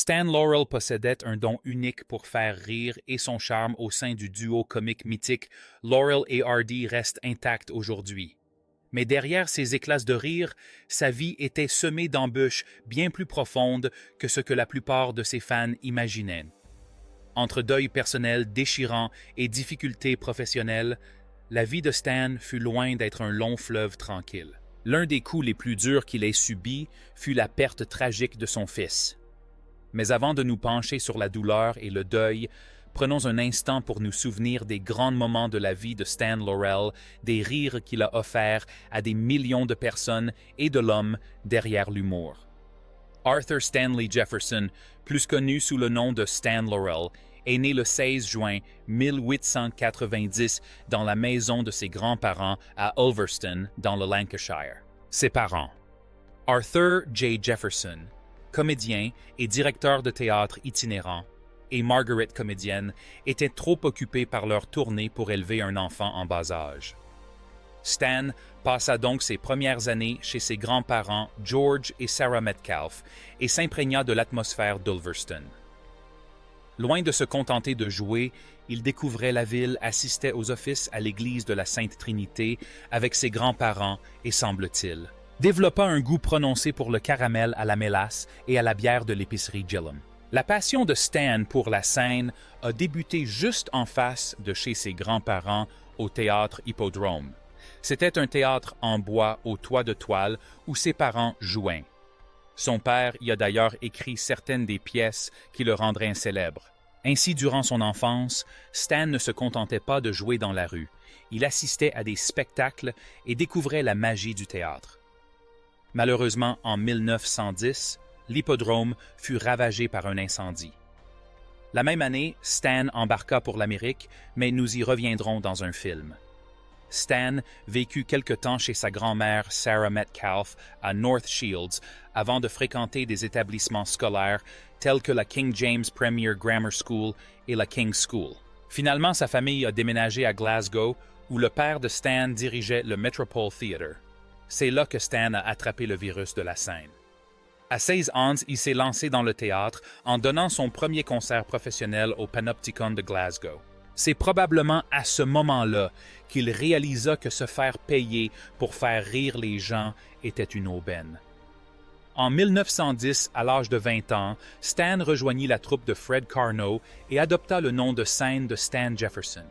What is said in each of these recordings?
Stan Laurel possédait un don unique pour faire rire et son charme au sein du duo comique mythique Laurel et Hardy reste intact aujourd'hui. Mais derrière ces éclats de rire, sa vie était semée d'embûches bien plus profondes que ce que la plupart de ses fans imaginaient. Entre deuil personnel déchirant et difficultés professionnelles, la vie de Stan fut loin d'être un long fleuve tranquille. L'un des coups les plus durs qu'il ait subis fut la perte tragique de son fils. Mais avant de nous pencher sur la douleur et le deuil, prenons un instant pour nous souvenir des grands moments de la vie de Stan Laurel, des rires qu'il a offerts à des millions de personnes et de l'homme derrière l'humour. Arthur Stanley Jefferson, plus connu sous le nom de Stan Laurel, est né le 16 juin 1890 dans la maison de ses grands-parents à Ulverston, dans le Lancashire. Ses parents, Arthur J. Jefferson, comédien et directeur de théâtre itinérant, et Margaret, comédienne, étaient trop occupés par leur tournée pour élever un enfant en bas âge. Stan passa donc ses premières années chez ses grands-parents George et Sarah Metcalfe et s'imprégna de l'atmosphère d'Ulverston. Loin de se contenter de jouer, il découvrait la ville, assistait aux offices à l'église de la Sainte Trinité avec ses grands-parents et, semble-t-il, développa un goût prononcé pour le caramel à la mélasse et à la bière de l'épicerie Gillum. La passion de Stan pour la scène a débuté juste en face de chez ses grands-parents au théâtre Hippodrome. C'était un théâtre en bois au toit de toile où ses parents jouaient. Son père y a d'ailleurs écrit certaines des pièces qui le rendraient célèbre. Ainsi, durant son enfance, Stan ne se contentait pas de jouer dans la rue. Il assistait à des spectacles et découvrait la magie du théâtre. Malheureusement, en 1910, l'hippodrome fut ravagé par un incendie. La même année, Stan embarqua pour l'Amérique, mais nous y reviendrons dans un film. Stan vécut quelque temps chez sa grand-mère Sarah Metcalfe à North Shields avant de fréquenter des établissements scolaires tels que la King James Premier Grammar School et la King's School. Finalement, sa famille a déménagé à Glasgow, où le père de Stan dirigeait le Metropole Theatre. C'est là que Stan a attrapé le virus de la scène. À 16 ans, il s'est lancé dans le théâtre en donnant son premier concert professionnel au Panopticon de Glasgow. C'est probablement à ce moment-là qu'il réalisa que se faire payer pour faire rire les gens était une aubaine. En 1910, à l'âge de 20 ans, Stan rejoignit la troupe de Fred Karno et adopta le nom de scène de Stan Jefferson.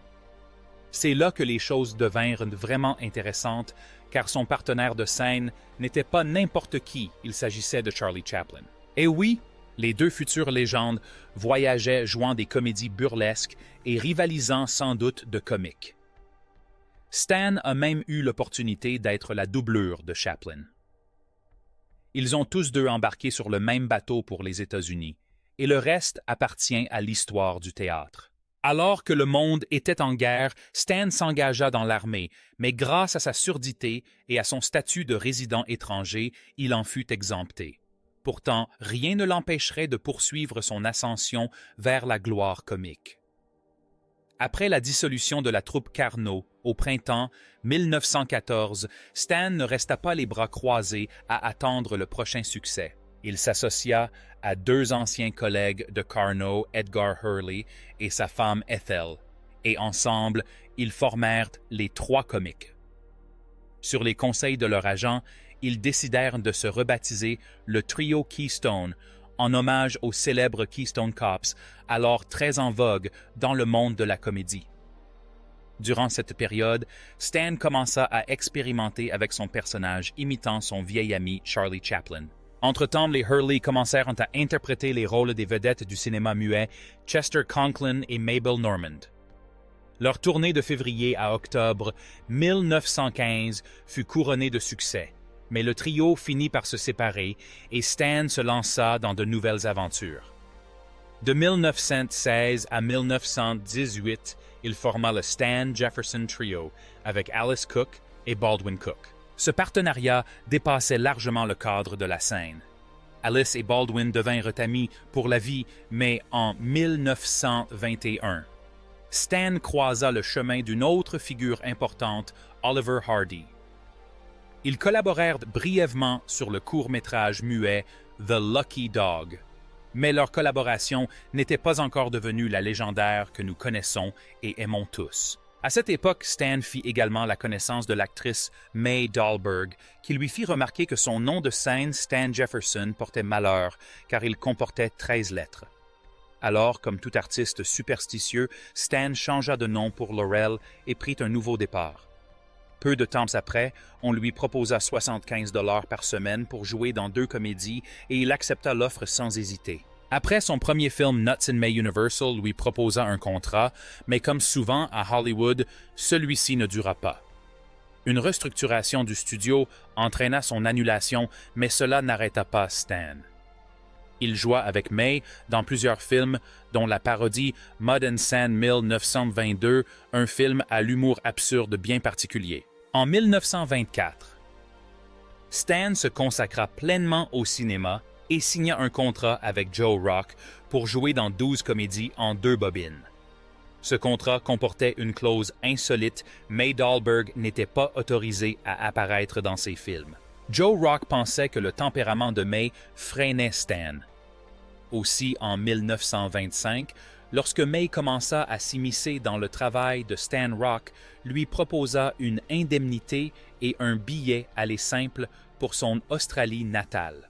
C'est là que les choses devinrent vraiment intéressantes, car son partenaire de scène n'était pas n'importe qui, il s'agissait de Charlie Chaplin. Et oui, les deux futures légendes voyageaient jouant des comédies burlesques et rivalisant sans doute de comiques. Stan a même eu l'opportunité d'être la doublure de Chaplin. Ils ont tous deux embarqué sur le même bateau pour les États-Unis, et le reste appartient à l'histoire du théâtre. Alors que le monde était en guerre, Stan s'engagea dans l'armée, mais grâce à sa surdité et à son statut de résident étranger, il en fut exempté. Pourtant, rien ne l'empêcherait de poursuivre son ascension vers la gloire comique. Après la dissolution de la troupe Carnot, au printemps 1914, Stan ne resta pas les bras croisés à attendre le prochain succès. Il s'associa à deux anciens collègues de Carnot, Edgar Hurley et sa femme Ethel, et ensemble, ils formèrent les Trois Comiques. Sur les conseils de leur agent, ils décidèrent de se rebaptiser le Trio Keystone, en hommage aux célèbres Keystone Cops, alors très en vogue dans le monde de la comédie. Durant cette période, Stan commença à expérimenter avec son personnage, imitant son vieil ami Charlie Chaplin. Entre-temps, les Hurley commencèrent à interpréter les rôles des vedettes du cinéma muet Chester Conklin et Mabel Normand. Leur tournée de février à octobre 1915 fut couronnée de succès, mais le trio finit par se séparer et Stan se lança dans de nouvelles aventures. De 1916 à 1918, il forma le Stan Jefferson Trio avec Alice Cook et Baldwin Cook. Ce partenariat dépassait largement le cadre de la scène. Alice et Baldwin devinrent amis pour la vie, mais en 1921, Stan croisa le chemin d'une autre figure importante, Oliver Hardy. Ils collaborèrent brièvement sur le court-métrage muet The Lucky Dog. Mais leur collaboration n'était pas encore devenue la légendaire que nous connaissons et aimons tous. À cette époque, Stan fit également la connaissance de l'actrice May Dahlberg, qui lui fit remarquer que son nom de scène Stan Jefferson portait malheur, car il comportait 13 lettres. Alors, comme tout artiste superstitieux, Stan changea de nom pour Laurel et prit un nouveau départ. Peu de temps après, on lui proposa 75 $ par semaine pour jouer dans 2 comédies et il accepta l'offre sans hésiter. Après son premier film, Nuts in May Universal lui proposa un contrat, mais comme souvent à Hollywood, celui-ci ne dura pas. Une restructuration du studio entraîna son annulation, mais cela n'arrêta pas Stan. Il joua avec May dans plusieurs films, dont la parodie Mud and Sand Mill 922, un film à l'humour absurde bien particulier. En 1924, Stan se consacra pleinement au cinéma et signa un contrat avec Joe Rock pour jouer dans 12 comédies en 2 bobines. Ce contrat comportait une clause insolite, May Dahlberg n'était pas autorisée à apparaître dans ses films. Joe Rock pensait que le tempérament de May freinait Stan. Aussi, en 1925, lorsque May commença à s'immiscer dans le travail de Stan Rock, lui proposa une indemnité et un billet aller simple pour son Australie natale.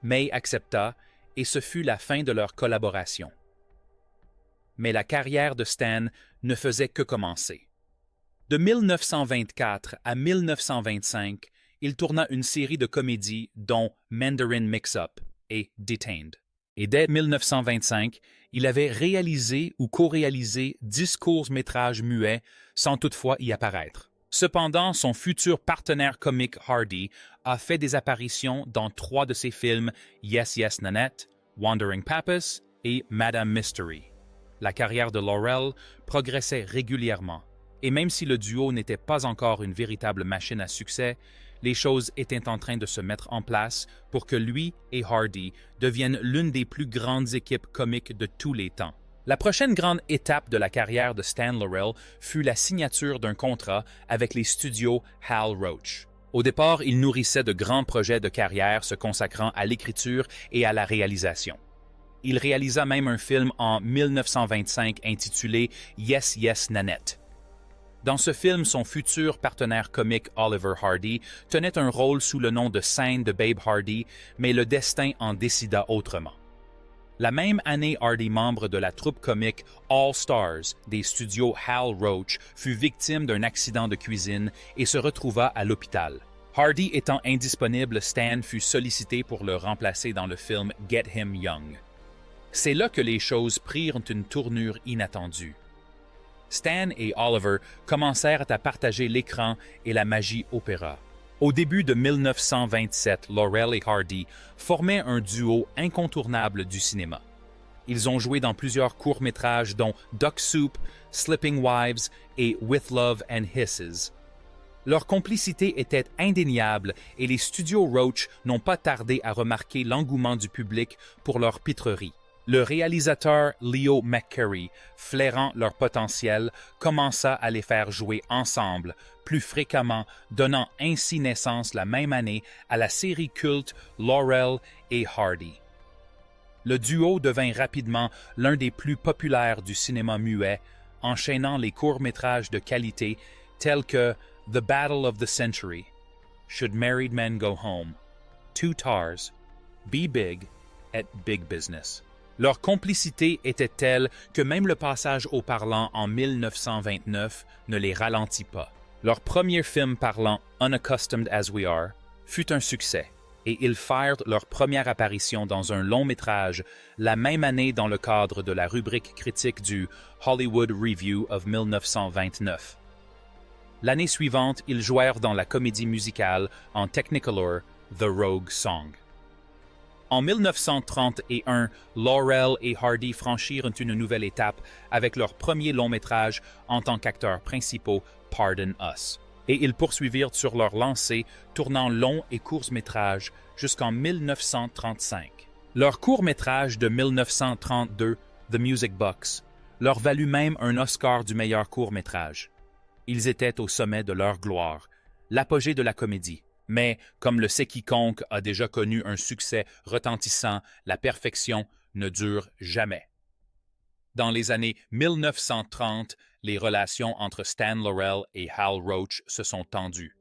May accepta et ce fut la fin de leur collaboration. Mais la carrière de Stan ne faisait que commencer. De 1924 à 1925, il tourna une série de comédies dont Mandarin Mix-Up et Detained. Et dès 1925, il avait réalisé ou co-réalisé 10 courts-métrages muets sans toutefois y apparaître. Cependant, son futur partenaire comique Hardy a fait des apparitions dans 3 de ses films Yes Yes Nanette, Wandering Pappas et Madame Mystery. La carrière de Laurel progressait régulièrement, et même si le duo n'était pas encore une véritable machine à succès, les choses étaient en train de se mettre en place pour que lui et Hardy deviennent l'une des plus grandes équipes comiques de tous les temps. La prochaine grande étape de la carrière de Stan Laurel fut la signature d'un contrat avec les studios Hal Roach. Au départ, il nourrissait de grands projets de carrière se consacrant à l'écriture et à la réalisation. Il réalisa même un film en 1925 intitulé Yes Yes Nanette. Dans ce film, son futur partenaire comique Oliver Hardy tenait un rôle sous le nom de scène de Babe Hardy, mais le destin en décida autrement. La même année, Hardy, membre de la troupe comique All Stars des studios Hal Roach, fut victime d'un accident de cuisine et se retrouva à l'hôpital. Hardy étant indisponible, Stan fut sollicité pour le remplacer dans le film Get Him Young. C'est là que les choses prirent une tournure inattendue. Stan et Oliver commencèrent à partager l'écran et la magie opéra. Au début de 1927, Laurel et Hardy formaient un duo incontournable du cinéma. Ils ont joué dans plusieurs courts-métrages dont Duck Soup, Slipping Wives et With Love and Hisses. Leur complicité était indéniable et les studios Roach n'ont pas tardé à remarquer l'engouement du public pour leur pitrerie. Le réalisateur Leo McCarey, flairant leur potentiel, commença à les faire jouer ensemble, plus fréquemment, donnant ainsi naissance la même année à la série culte Laurel et Hardy. Le duo devint rapidement l'un des plus populaires du cinéma muet, enchaînant les courts-métrages de qualité tels que The Battle of the Century, Should Married Men Go Home, Two Tars, Be Big et Big Business. Leur complicité était telle que même le passage au parlant en 1929 ne les ralentit pas. Leur premier film parlant, Unaccustomed as We Are, fut un succès, et ils firent leur première apparition dans un long-métrage la même année dans le cadre de la rubrique critique du Hollywood Review of 1929. L'année suivante, ils jouèrent dans la comédie musicale en Technicolor, The Rogue Song. En 1931, Laurel et Hardy franchirent une nouvelle étape avec leur premier long-métrage en tant qu'acteurs principaux, Pardon Us. Et ils poursuivirent sur leur lancée, tournant longs et courts-métrages jusqu'en 1935. Leur court-métrage de 1932, The Music Box, leur valut même un Oscar du meilleur court-métrage. Ils étaient au sommet de leur gloire, l'apogée de la comédie, Mais, comme le sait quiconque a déjà connu un succès retentissant, la perfection ne dure jamais. Dans les années 1930, les relations entre Stan Laurel et Hal Roach se sont tendues.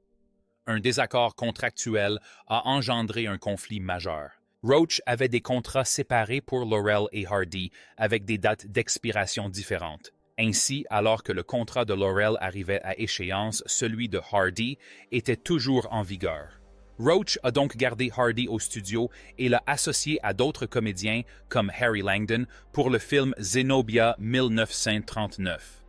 Un désaccord contractuel a engendré un conflit majeur. Roach avait des contrats séparés pour Laurel et Hardy avec des dates d'expiration différentes. Ainsi, alors que le contrat de Laurel arrivait à échéance, celui de Hardy était toujours en vigueur. Roach a donc gardé Hardy au studio et l'a associé à d'autres comédiens comme Harry Langdon pour le film Zenobia 1939.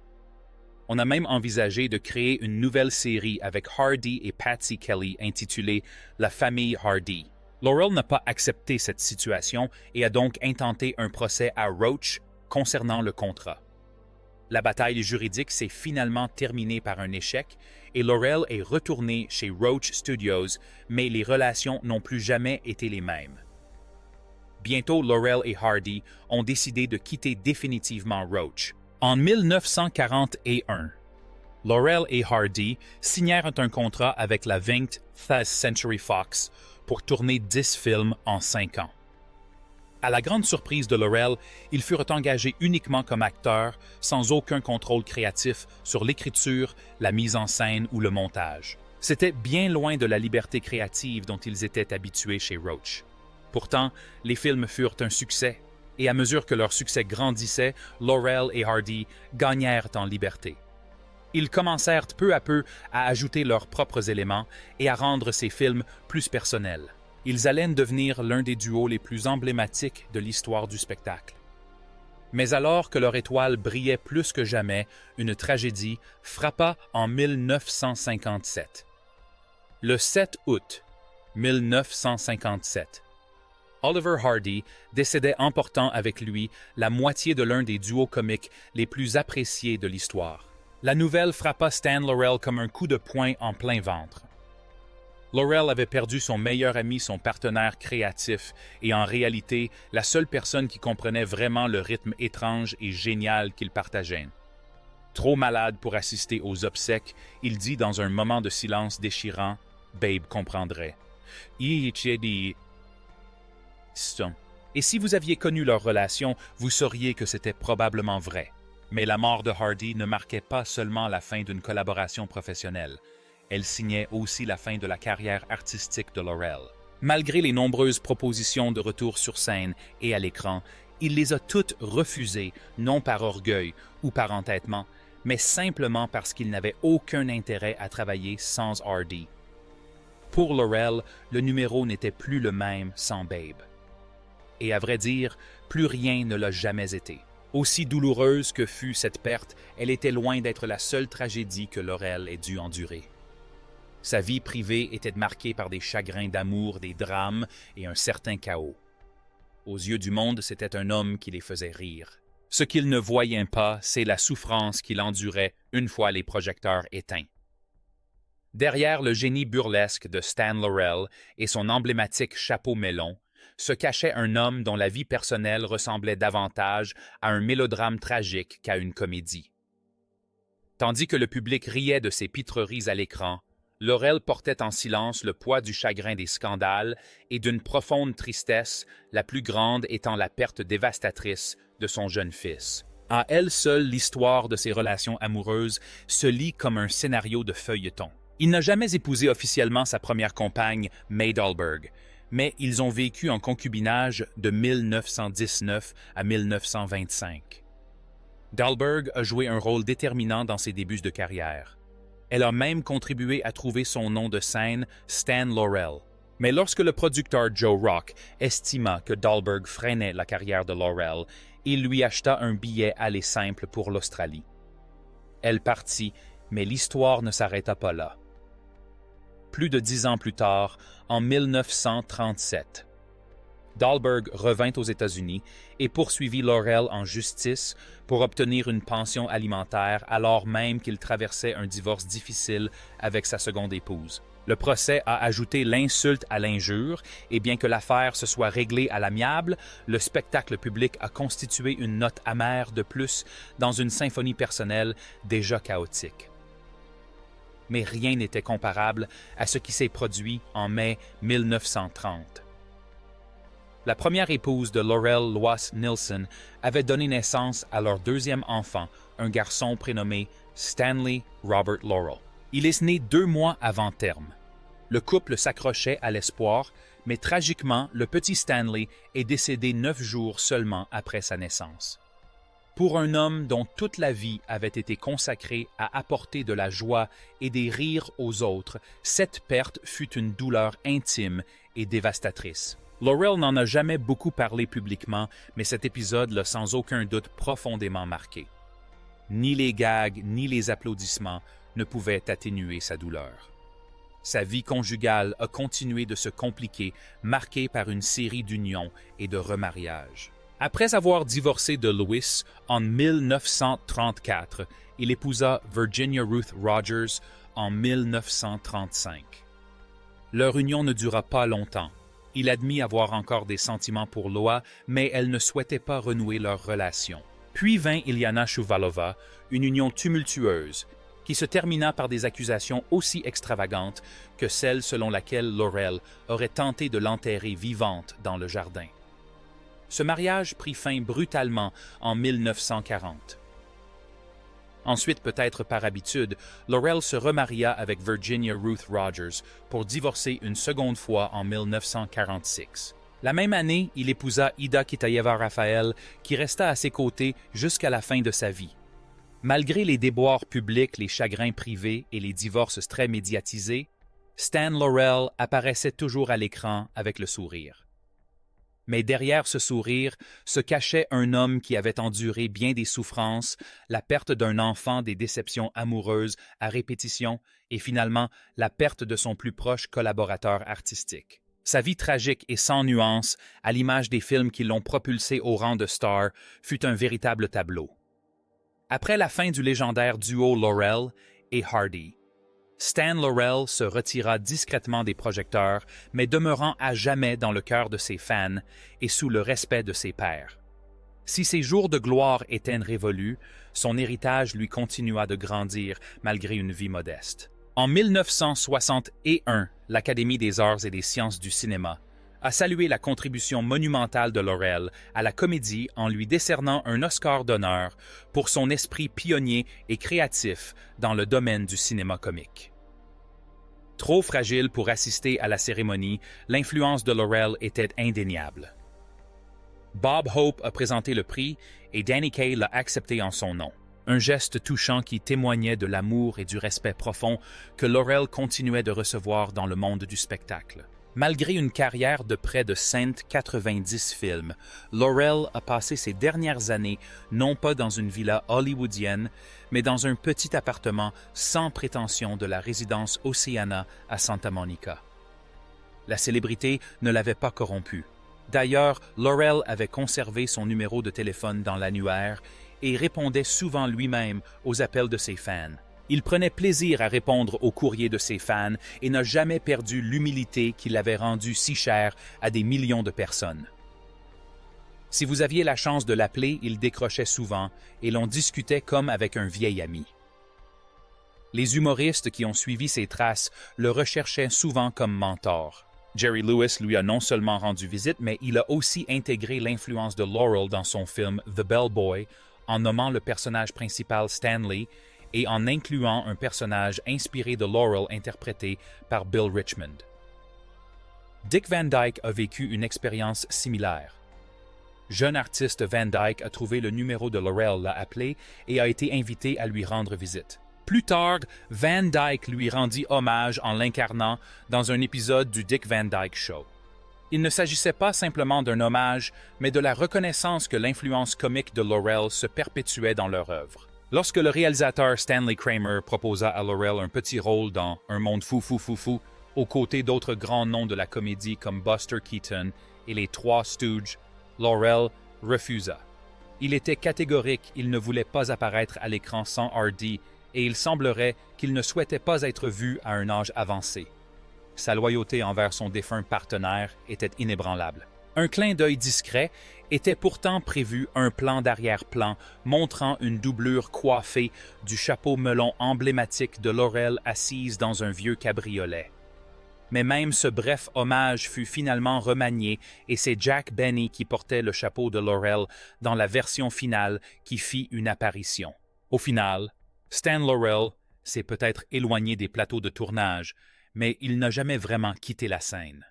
On a même envisagé de créer une nouvelle série avec Hardy et Patsy Kelly intitulée La famille Hardy. Laurel n'a pas accepté cette situation et a donc intenté un procès à Roach concernant le contrat. La bataille juridique s'est finalement terminée par un échec et Laurel est retourné chez Roach Studios, mais les relations n'ont plus jamais été les mêmes. Bientôt, Laurel et Hardy ont décidé de quitter définitivement Roach. En 1941, Laurel et Hardy signèrent un contrat avec la 20th Century Fox pour tourner 10 films en 5 ans. À la grande surprise de Laurel, ils furent engagés uniquement comme acteurs, sans aucun contrôle créatif sur l'écriture, la mise en scène ou le montage. C'était bien loin de la liberté créative dont ils étaient habitués chez Roach. Pourtant, les films furent un succès, et à mesure que leur succès grandissait, Laurel et Hardy gagnèrent en liberté. Ils commencèrent peu à peu à ajouter leurs propres éléments et à rendre ces films plus personnels. Ils allaient devenir l'un des duos les plus emblématiques de l'histoire du spectacle. Mais alors que leur étoile brillait plus que jamais, une tragédie frappa en 1957. Le 7 août 1957, Oliver Hardy décédait emportant avec lui la moitié de l'un des duos comiques les plus appréciés de l'histoire. La nouvelle frappa Stan Laurel comme un coup de poing en plein ventre. Laurel avait perdu son meilleur ami, son partenaire créatif, et en réalité, la seule personne qui comprenait vraiment le rythme étrange et génial qu'ils partageaient. Trop malade pour assister aux obsèques, il dit dans un moment de silence déchirant, « Babe comprendrait. » Et si vous aviez connu leur relation, vous sauriez que c'était probablement vrai. Mais la mort de Hardy ne marquait pas seulement la fin d'une collaboration professionnelle. Elle signait aussi la fin de la carrière artistique de Laurel. Malgré les nombreuses propositions de retour sur scène et à l'écran, il les a toutes refusées, non par orgueil ou par entêtement, mais simplement parce qu'il n'avait aucun intérêt à travailler sans Hardy. Pour Laurel, le numéro n'était plus le même sans Babe. Et à vrai dire, plus rien ne l'a jamais été. Aussi douloureuse que fut cette perte, elle était loin d'être la seule tragédie que Laurel ait dû endurer. Sa vie privée était marquée par des chagrins d'amour, des drames et un certain chaos. Aux yeux du monde, c'était un homme qui les faisait rire. Ce qu'ils ne voyaient pas, c'est la souffrance qu'il endurait une fois les projecteurs éteints. Derrière le génie burlesque de Stan Laurel et son emblématique chapeau melon, se cachait un homme dont la vie personnelle ressemblait davantage à un mélodrame tragique qu'à une comédie. Tandis que le public riait de ses pitreries à l'écran, Laurel portait en silence le poids du chagrin des scandales et d'une profonde tristesse, la plus grande étant la perte dévastatrice de son jeune fils. À elle seule, l'histoire de ses relations amoureuses se lit comme un scénario de feuilleton. Il n'a jamais épousé officiellement sa première compagne, May Dahlberg, mais ils ont vécu en concubinage de 1919 à 1925. Dahlberg a joué un rôle déterminant dans ses débuts de carrière. Elle a même contribué à trouver son nom de scène, Stan Laurel. Mais lorsque le producteur Joe Rock estima que Dahlberg freinait la carrière de Laurel, il lui acheta un billet aller simple pour l'Australie. Elle partit, mais l'histoire ne s'arrêta pas là. Plus de 10 ans plus tard, en 1937, Dahlberg revint aux États-Unis et poursuivit Laurel en justice pour obtenir une pension alimentaire alors même qu'il traversait un divorce difficile avec sa seconde épouse. Le procès a ajouté l'insulte à l'injure et bien que l'affaire se soit réglée à l'amiable, le spectacle public a constitué une note amère de plus dans une symphonie personnelle déjà chaotique. mais rien n'était comparable à ce qui s'est produit en mai 1930. La première épouse de Laurel Lois Nielsen avait donné naissance à leur deuxième enfant, un garçon prénommé Stanley Robert Laurel. Il est né 2 mois avant terme. Le couple s'accrochait à l'espoir, mais tragiquement, le petit Stanley est décédé 9 jours seulement après sa naissance. Pour un homme dont toute la vie avait été consacrée à apporter de la joie et des rires aux autres, cette perte fut une douleur intime et dévastatrice. Laurel n'en a jamais beaucoup parlé publiquement, mais cet épisode l'a sans aucun doute profondément marqué. Ni les gags ni les applaudissements ne pouvaient atténuer sa douleur. Sa vie conjugale a continué de se compliquer, marquée par une série d'unions et de remariages. Après avoir divorcé de Lois en 1934, il épousa Virginia Ruth Rogers en 1935. Leur union ne dura pas longtemps. Il admit avoir encore des sentiments pour Loa, mais elle ne souhaitait pas renouer leur relation. Puis vint Iliana Shuvalova, une union tumultueuse, qui se termina par des accusations aussi extravagantes que celle selon laquelle Laurel aurait tenté de l'enterrer vivante dans le jardin. Ce mariage prit fin brutalement en 1940. Ensuite, peut-être par habitude, Laurel se remaria avec Virginia Ruth Rogers pour divorcer une seconde fois en 1946. La même année, il épousa Ida Kitaeva-Raphael, qui resta à ses côtés jusqu'à la fin de sa vie. Malgré les déboires publics, les chagrins privés et les divorces très médiatisés, Stan Laurel apparaissait toujours à l'écran avec le sourire. Mais derrière ce sourire se cachait un homme qui avait enduré bien des souffrances, la perte d'un enfant, des déceptions amoureuses à répétition et finalement la perte de son plus proche collaborateur artistique. Sa vie tragique et sans nuance, à l'image des films qui l'ont propulsé au rang de star, fut un véritable tableau. Après la fin du légendaire duo Laurel et Hardy, Stan Laurel se retira discrètement des projecteurs, mais demeurant à jamais dans le cœur de ses fans et sous le respect de ses pairs. Si ses jours de gloire étaient révolus, son héritage lui continua de grandir malgré une vie modeste. En 1961, l'Académie des arts et des sciences du cinéma a salué la contribution monumentale de Laurel à la comédie en lui décernant un Oscar d'honneur pour son esprit pionnier et créatif dans le domaine du cinéma comique. Trop fragile pour assister à la cérémonie, l'influence de Laurel était indéniable. Bob Hope a présenté le prix et Danny Kaye l'a accepté en son nom. Un geste touchant qui témoignait de l'amour et du respect profond que Laurel continuait de recevoir dans le monde du spectacle. Malgré une carrière de près de 190 films, Laurel a passé ses dernières années non pas dans une villa hollywoodienne, mais dans un petit appartement sans prétention de la résidence Oceana à Santa Monica. La célébrité ne l'avait pas corrompu. D'ailleurs, Laurel avait conservé son numéro de téléphone dans l'annuaire et répondait souvent lui-même aux appels de ses fans. Il prenait plaisir à répondre aux courriers de ses fans et n'a jamais perdu l'humilité qui l'avait rendu si cher à des millions de personnes. Si vous aviez la chance de l'appeler, il décrochait souvent et l'on discutait comme avec un vieil ami. Les humoristes qui ont suivi ses traces le recherchaient souvent comme mentor. Jerry Lewis lui a non seulement rendu visite, mais il a aussi intégré l'influence de Laurel dans son film The Bellboy en nommant le personnage principal Stanley et en incluant un personnage inspiré de Laurel interprété par Bill Richmond. Dick Van Dyke a vécu une expérience similaire. Jeune artiste Van Dyke a trouvé le numéro de Laurel, l'a appelé et a été invité à lui rendre visite. Plus tard, Van Dyke lui rendit hommage en l'incarnant dans un épisode du Dick Van Dyke Show. Il ne s'agissait pas simplement d'un hommage, mais de la reconnaissance que l'influence comique de Laurel se perpétuait dans leur œuvre. Lorsque le réalisateur Stanley Kramer proposa à Laurel un petit rôle dans Un monde fou, aux côtés d'autres grands noms de la comédie comme Buster Keaton et les Trois Stooges, Laurel refusa. Il était catégorique, il ne voulait pas apparaître à l'écran sans Hardy et il semblerait qu'il ne souhaitait pas être vu à un âge avancé. Sa loyauté envers son défunt partenaire était inébranlable. Un clin d'œil discret Était pourtant prévu un plan d'arrière-plan montrant une doublure coiffée du chapeau melon emblématique de Laurel assise dans un vieux cabriolet. Mais même ce bref hommage fut finalement remanié et c'est Jack Benny qui portait le chapeau de Laurel dans la version finale qui fit une apparition. Au final, Stan Laurel s'est peut-être éloigné des plateaux de tournage, mais il n'a jamais vraiment quitté la scène.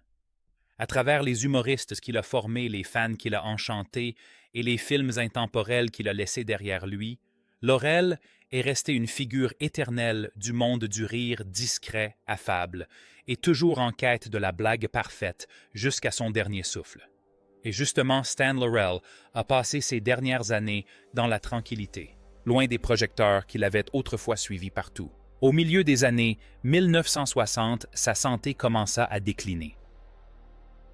À travers les humoristes qu'il a formés, les fans qu'il a enchantés et les films intemporels qu'il a laissés derrière lui, Laurel est resté une figure éternelle du monde du rire discret, affable, et toujours en quête de la blague parfaite jusqu'à son dernier souffle. Et justement, Stan Laurel a passé ses dernières années dans la tranquillité, loin des projecteurs qu'il avait autrefois suivis partout. Au milieu des années 1960, sa santé commença à décliner.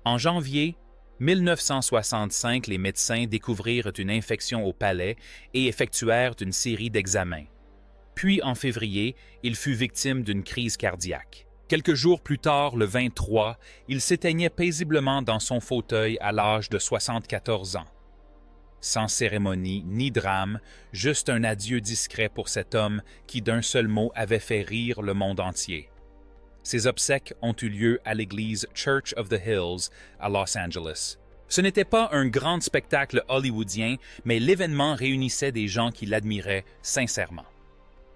En janvier 1965, les médecins découvrirent une infection au palais et effectuèrent une série d'examens. Puis, en février, il fut victime d'une crise cardiaque. Quelques jours plus tard, le 23, il s'éteignait paisiblement dans son fauteuil à l'âge de 74 ans. Sans cérémonie ni drame, juste un adieu discret pour cet homme qui d'un seul mot avait fait rire le monde entier. Ses obsèques ont eu lieu à l'église Church of the Hills à Los Angeles. Ce n'était pas un grand spectacle hollywoodien, mais l'événement réunissait des gens qui l'admiraient sincèrement.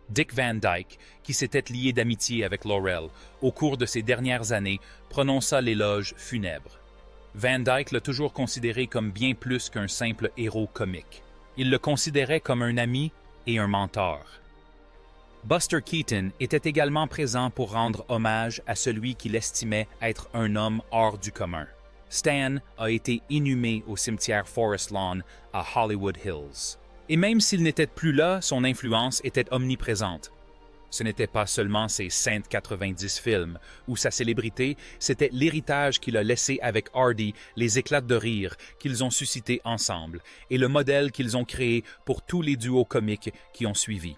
Dick Van Dyke, qui s'était lié d'amitié avec Laurel au cours de ses dernières années, prononça l'éloge funèbre. Van Dyke l'a toujours considéré comme bien plus qu'un simple héros comique. Il le considérait comme un ami et un mentor. Buster Keaton était également présent pour rendre hommage à celui qu'il estimait être un homme hors du commun. Stan a été inhumé au cimetière Forest Lawn à Hollywood Hills. Et même s'il n'était plus là, son influence était omniprésente. Ce n'était pas seulement ses 190 films, ou sa célébrité, c'était l'héritage qu'il a laissé avec Hardy, les éclats de rire qu'ils ont suscités ensemble, et le modèle qu'ils ont créé pour tous les duos comiques qui ont suivi.